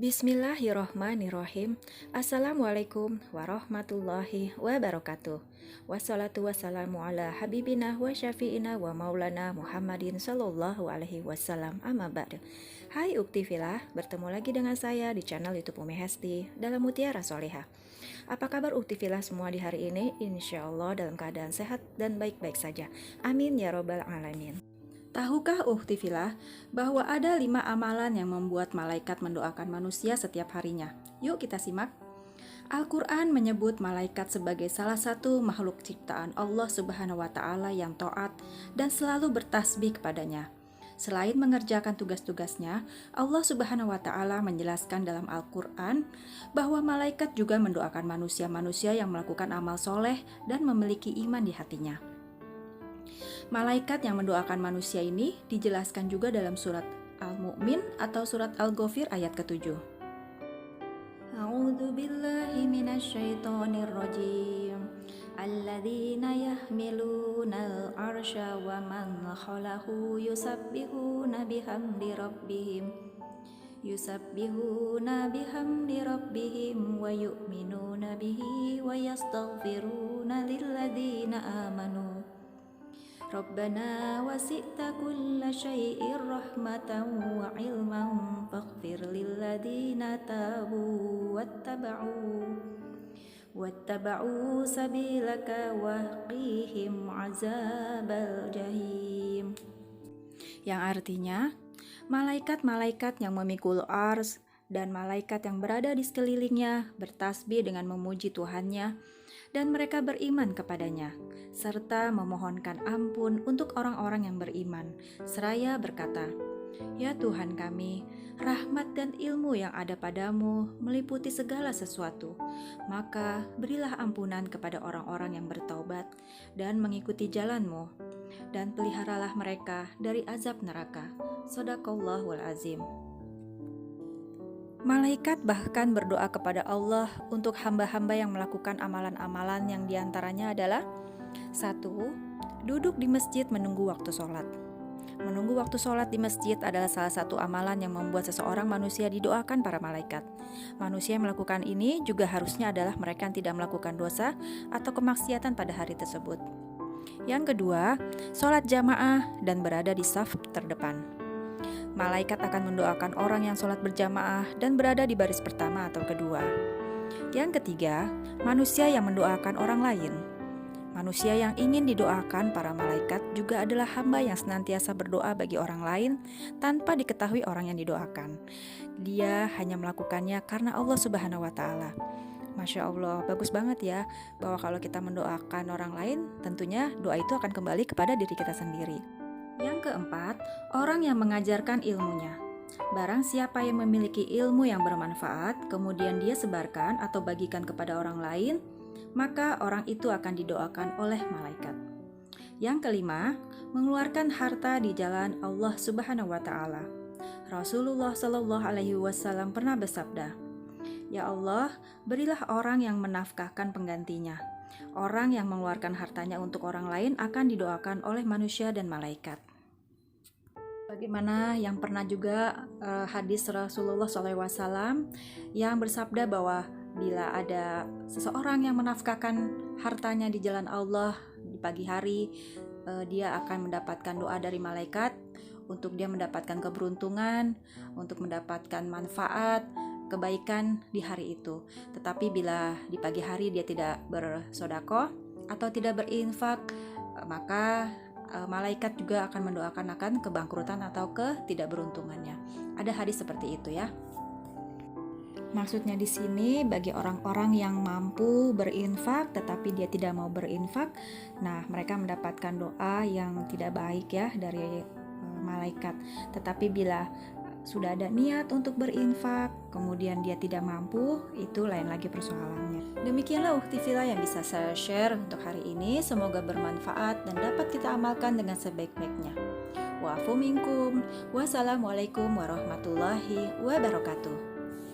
Bismillahirrohmanirrohim. Assalamualaikum warahmatullahi wabarakatuh. Wassalatu wassalamu ala habibina wa syafi'ina wa maulana Muhammadin sallallahu alaihi wasallam, amma ba'du. Hai Ukti Filah, bertemu lagi dengan saya di channel YouTube Umi Hesti dalam Mutiara Solehah. Apa kabar Ukti Filah semua di hari ini? Insya Allah dalam keadaan sehat dan baik-baik saja. Amin ya robbal alamin. Tahukah Ukti Filah bahwa ada 5 amalan yang membuat malaikat mendoakan manusia setiap harinya? Yuk kita simak. Al-Quran menyebut malaikat sebagai salah satu makhluk ciptaan Allah Subhanahu wa Ta'ala yang taat dan selalu bertasbih kepadanya. Selain mengerjakan tugas-tugasnya, Allah Subhanahu wa Ta'ala menjelaskan dalam Al-Quran bahwa malaikat juga mendoakan manusia-manusia yang melakukan amal soleh dan memiliki iman di hatinya. Malaikat yang mendoakan manusia ini dijelaskan juga dalam surat Al-Mu'min atau surat Al-Ghafir ayat ke-7. A'udzu billahi minasyaitonir rajim. Alladzina yahmiluna al-arsya wa man khalahu yusabbihuna bihamdi rabbihim wa yu'minuna bihi wa yastaghfiruna lilladzina amanu. Rabbana wasi'ta kulla syai'ir rahmatan wa ilman faghfir lilladzina tabu wattaba'u sabilaka wa qihim azabal jahim. Yang artinya, malaikat-malaikat yang memikul ars dan malaikat yang berada di sekelilingnya bertasbih dengan memuji Tuhannya, dan mereka beriman kepadanya, serta memohonkan ampun untuk orang-orang yang beriman, seraya berkata, "Ya Tuhan kami, rahmat dan ilmu yang ada padamu meliputi segala sesuatu, maka berilah ampunan kepada orang-orang yang bertaubat dan mengikuti jalan-Mu, dan peliharalah mereka dari azab neraka." Shadaqallahul azim. Malaikat bahkan berdoa kepada Allah untuk hamba-hamba yang melakukan amalan-amalan yang diantaranya adalah 1. Duduk di masjid menunggu waktu sholat. Menunggu waktu sholat di masjid adalah salah satu amalan yang membuat seseorang manusia didoakan para malaikat. Manusia yang melakukan ini juga harusnya adalah mereka yang tidak melakukan dosa atau kemaksiatan pada hari tersebut. Yang kedua, sholat jamaah dan berada di saf terdepan. Malaikat akan mendoakan orang yang sholat berjamaah dan berada di baris pertama atau kedua. Yang ketiga, manusia yang mendoakan orang lain. Manusia yang ingin didoakan para malaikat juga adalah hamba yang senantiasa berdoa bagi orang lain tanpa diketahui orang yang didoakan. Dia hanya melakukannya karena Allah Subhanahu wa Ta'ala. Masya Allah, bagus banget ya, bahwa kalau kita mendoakan orang lain, tentunya doa itu akan kembali kepada diri kita sendiri. Yang keempat, orang yang mengajarkan ilmunya. Barang siapa yang memiliki ilmu yang bermanfaat, kemudian dia sebarkan atau bagikan kepada orang lain, maka orang itu akan didoakan oleh malaikat. Yang kelima, mengeluarkan harta di jalan Allah Subhanahu wa Ta'ala. Rasulullah Shallallahu alaihi wasallam pernah bersabda, "Ya Allah, berilah orang yang menafkahkan penggantinya." Orang yang mengeluarkan hartanya untuk orang lain akan didoakan oleh manusia dan malaikat. Bagaimana yang pernah juga hadis Rasulullah SAW yang bersabda bahwa bila ada seseorang yang menafkahkan hartanya di jalan Allah di pagi hari, dia akan mendapatkan doa dari malaikat untuk dia mendapatkan keberuntungan, untuk mendapatkan manfaat, kebaikan di hari itu. Tetapi bila di pagi hari dia tidak bersedekah atau tidak berinfak, maka malaikat juga akan mendoakan akan kebangkrutan atau ketidakberuntungannya. Ada hadis seperti itu ya. Maksudnya di sini bagi orang-orang yang mampu berinfak tetapi dia tidak mau berinfak, nah mereka mendapatkan doa yang tidak baik ya dari malaikat. Tetapi bila sudah ada niat untuk berinfak, kemudian dia tidak mampu, itu lain lagi persoalannya. Demikianlah Ukti Filah yang bisa saya share untuk hari ini. Semoga bermanfaat dan dapat kita amalkan dengan sebaik-baiknya. Wa'afu minkum. Wassalamualaikum warahmatullahi wabarakatuh.